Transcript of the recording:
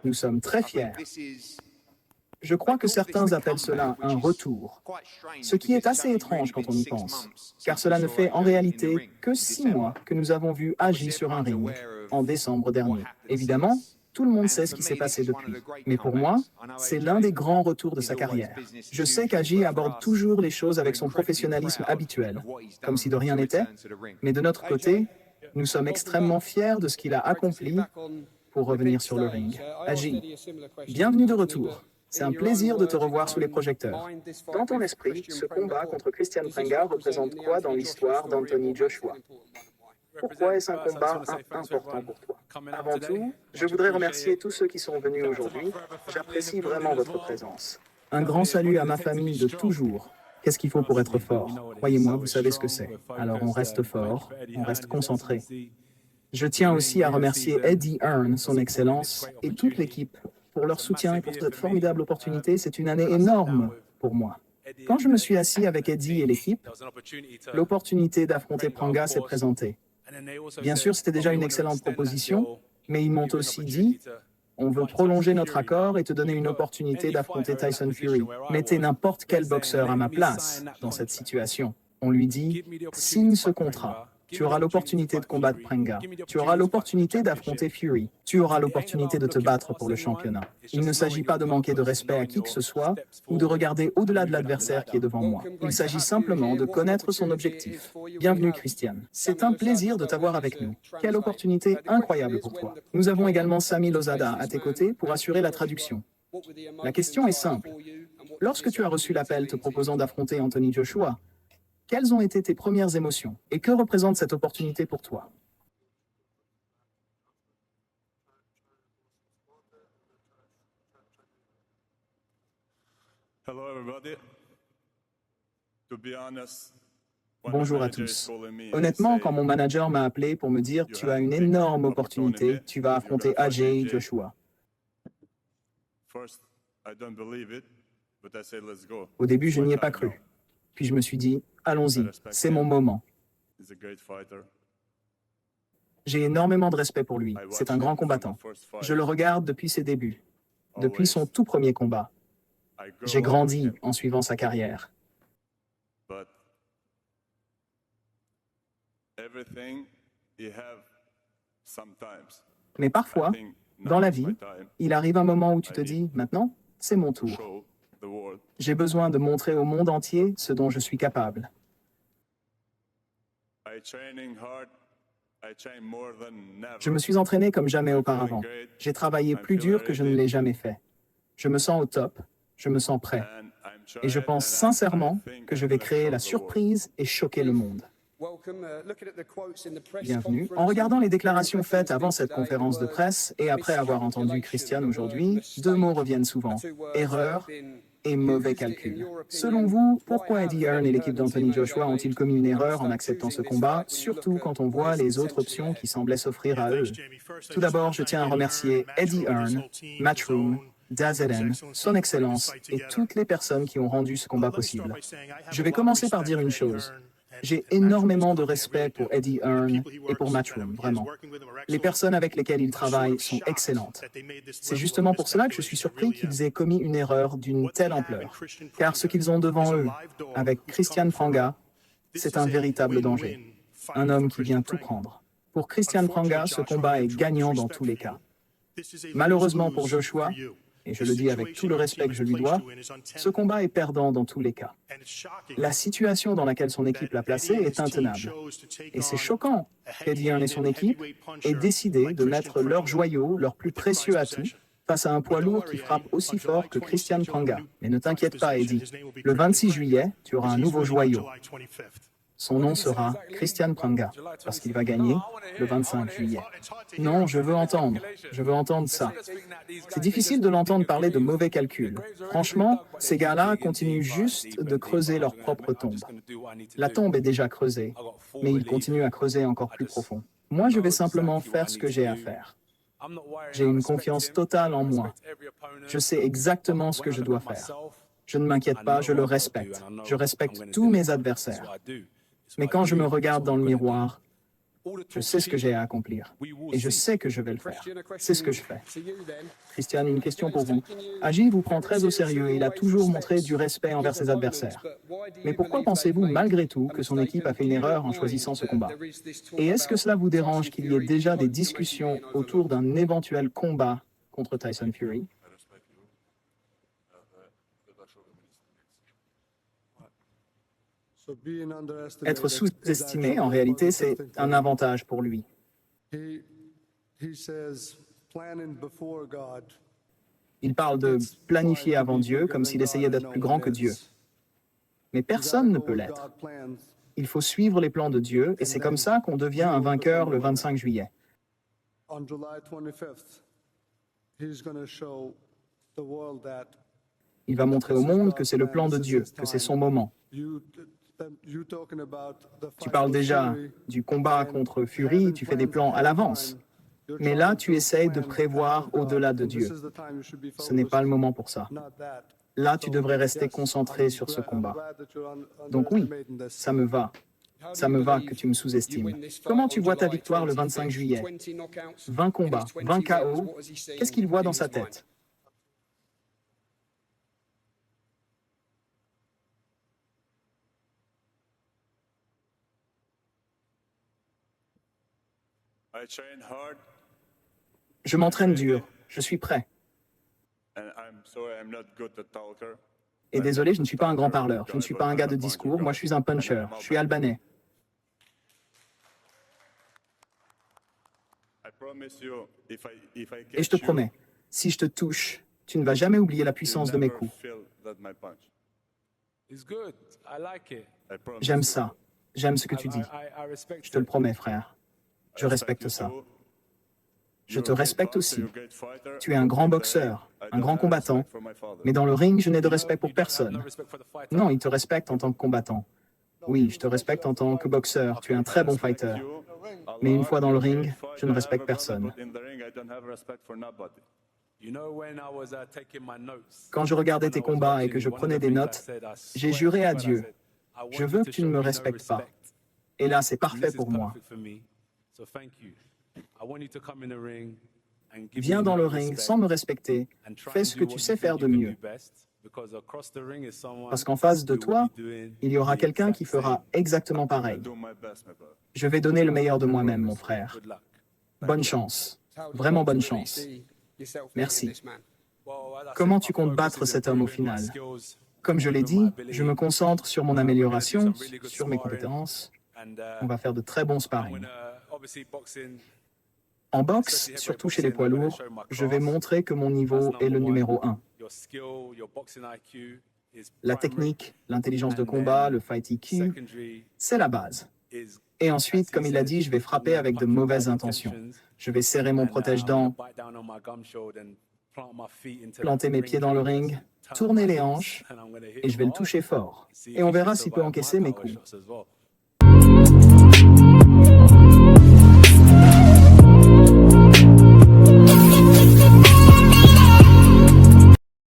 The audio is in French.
Nous sommes très fiers. Je crois que certains appellent cela un retour, ce qui est assez étrange quand on y pense, car cela ne fait en réalité que 6 mois que nous avons vu Agi sur un ring, en décembre dernier. Évidemment, tout le monde sait ce qui s'est passé depuis. Mais pour moi, c'est l'un des grands retours de sa carrière. Je sais qu'Agi aborde toujours les choses avec son professionnalisme habituel, comme si de rien n'était, mais de notre côté, nous sommes extrêmement fiers de ce qu'il a accompli pour revenir sur le ring. Agi, bienvenue de retour. C'est un plaisir de te revoir sous les projecteurs. Dans ton esprit, ce combat contre Christian Prenga représente quoi dans l'histoire d'Anthony Joshua? Pourquoi est-ce un combat important pour toi? Avant tout, je voudrais remercier tous ceux qui sont venus aujourd'hui. J'apprécie vraiment votre présence. Un grand salut à ma famille de toujours. Qu'est-ce qu'il faut pour être fort? Croyez-moi, vous savez ce que c'est. Alors on reste fort, on reste concentré. Je tiens aussi à remercier Eddie Hearn, son Excellence, et toute l'équipe pour leur soutien et pour cette formidable opportunité. C'est une année énorme pour moi. Quand je me suis assis avec Eddie et l'équipe, l'opportunité d'affronter Pranga s'est présentée. Bien sûr, c'était déjà une excellente proposition, mais ils m'ont aussi dit « On veut prolonger notre accord et te donner une opportunité d'affronter Tyson Fury. Mettez n'importe quel boxeur à ma place dans cette situation. » On lui dit « Signe ce contrat. Tu auras l'opportunité de combattre Prenga. Tu auras l'opportunité d'affronter Fury. Tu auras l'opportunité de te battre pour le championnat. Il ne s'agit pas de manquer de respect à qui que ce soit ou de regarder au-delà de l'adversaire qui est devant moi. Il s'agit simplement de connaître son objectif. Bienvenue, Christian. C'est un plaisir de t'avoir avec nous. Quelle opportunité incroyable pour toi. Nous avons également Sami Lozada à tes côtés pour assurer la traduction. La question est simple. Lorsque tu as reçu l'appel te proposant d'affronter Anthony Joshua, quelles ont été tes premières émotions et que représente cette opportunité pour toi? Bonjour à tous. Honnêtement, quand mon manager m'a appelé pour me dire « Tu as une énorme opportunité, tu vas affronter AJ Joshua », au début, je n'y ai pas cru. Puis je me suis dit, allons-y, c'est mon moment. J'ai énormément de respect pour lui, c'est un grand combattant. Je le regarde depuis ses débuts, depuis son tout premier combat. J'ai grandi en suivant sa carrière. Mais parfois, dans la vie, il arrive un moment où tu te dis, maintenant, c'est mon tour. J'ai besoin de montrer au monde entier ce dont je suis capable. Je me suis entraîné comme jamais auparavant. J'ai travaillé plus dur que je ne l'ai jamais fait. Je me sens au top, je me sens prêt. Et je pense sincèrement que je vais créer la surprise et choquer le monde. Bienvenue. En regardant les déclarations faites avant cette conférence de presse et après avoir entendu Christian aujourd'hui, 2 mots reviennent souvent. Erreur et mauvais calcul. Selon vous, pourquoi Eddie Hearn et l'équipe d'Anthony Joshua ont-ils commis une erreur en acceptant ce combat, surtout quand on voit les autres options qui semblaient s'offrir à eux? Tout d'abord, je tiens à remercier Eddie Hearn, Matchroom, Daz Eden, Son Excellence et toutes les personnes qui ont rendu ce combat possible. Je vais commencer par dire une chose. J'ai énormément de respect pour Eddie Hearn et pour Matchroom, vraiment. Les personnes avec lesquelles il travaille sont excellentes. C'est justement pour cela que je suis surpris qu'ils aient commis une erreur d'une telle ampleur. Car ce qu'ils ont devant eux, avec Christian Prenga, c'est un véritable danger. Un homme qui vient tout prendre. Pour Christian Prenga, ce combat est gagnant dans tous les cas. Malheureusement pour Joshua, et je le dis avec tout le respect que je lui dois, ce combat est perdant dans tous les cas. La situation dans laquelle son équipe l'a placé est intenable. Et c'est choquant qu'Eddie Hearn et son équipe aient décidé de mettre leur joyau, leur plus précieux atout, face à un poids lourd qui frappe aussi fort que Christian Prenga. Mais ne t'inquiète pas, Eddie. Le 26 juillet, tu auras un nouveau joyau. Son nom sera Christian Prenga, parce qu'il va gagner le 25 juillet. Non, je veux entendre ça. C'est difficile de l'entendre parler de mauvais calculs. Franchement, ces gars-là continuent juste de creuser leur propre tombe. La tombe est déjà creusée, mais ils continuent à creuser encore plus profond. Moi, je vais simplement faire ce que j'ai à faire. J'ai une confiance totale en moi. Je sais exactement ce que je dois faire. Je ne m'inquiète pas, je le respecte. Je respecte tous mes adversaires. Mais quand je me regarde dans le miroir, Je sais ce que j'ai à accomplir. Et je sais que je vais le faire. C'est ce que je fais. Christian, une question pour vous. Agi vous prend très au sérieux et il a toujours montré du respect envers ses adversaires. Mais pourquoi pensez-vous malgré tout que son équipe a fait une erreur en choisissant ce combat? Et est-ce que cela vous dérange qu'il y ait déjà des discussions autour d'un éventuel combat contre Tyson Fury? Être sous-estimé, en réalité, c'est un avantage pour lui. Il parle de planifier avant Dieu comme s'il essayait d'être plus grand que Dieu. Mais personne ne peut l'être. Il faut suivre les plans de Dieu et c'est comme ça qu'on devient un vainqueur le 25 juillet. Il va montrer au monde que c'est le plan de Dieu, que c'est son moment. Tu parles déjà du combat contre Fury, tu fais des plans à l'avance. Mais là, tu essayes de prévoir au-delà de Dieu. Ce n'est pas le moment pour ça. Là, tu devrais rester concentré sur ce combat. Donc oui, ça me va. Ça me va que tu me sous-estimes. Comment tu vois ta victoire le 25 juillet? 20 combats, 20 KO. Qu'est-ce qu'il voit dans sa tête? Je m'entraîne dur. Je suis prêt. Et désolé, je ne suis pas un grand parleur. Je ne suis pas un gars de discours. Moi, je suis un puncher. Je suis albanais. Et je te promets, si je te touche, tu ne vas jamais oublier la puissance de mes coups. J'aime ça. J'aime ce que tu dis. Je te le promets, frère. Je respecte ça. Je te respecte aussi. Tu es un grand boxeur, un grand combattant, mais dans le ring, je n'ai de respect pour personne. Non, il te respecte en tant que combattant. Oui, je te respecte en tant que boxeur. Tu es un très bon fighter. Mais une fois dans le ring, je ne respecte personne. Quand je regardais tes combats et que je prenais des notes, j'ai juré à Dieu, je veux que tu ne me respectes pas. Et là, c'est parfait pour moi. Viens dans le ring sans me respecter, fais ce que tu sais faire de mieux. Parce qu'en face de toi, il y aura quelqu'un qui fera exactement pareil. Je vais donner le meilleur de moi-même, mon frère. Bonne chance, vraiment bonne chance. Merci. Comment tu comptes battre cet homme au final? Comme je l'ai dit, je me concentre sur mon amélioration, sur mes compétences. On va faire de très bons sparring. En boxe, surtout chez les poids lourds, je vais montrer que mon niveau est le numéro 1. La technique, l'intelligence de combat, le fight IQ, c'est la base. Et ensuite, comme il a dit, je vais frapper avec de mauvaises intentions. Je vais serrer mon protège-dents, planter mes pieds dans le ring, tourner les hanches, et je vais le toucher fort. Et on verra s'il peut encaisser mes coups.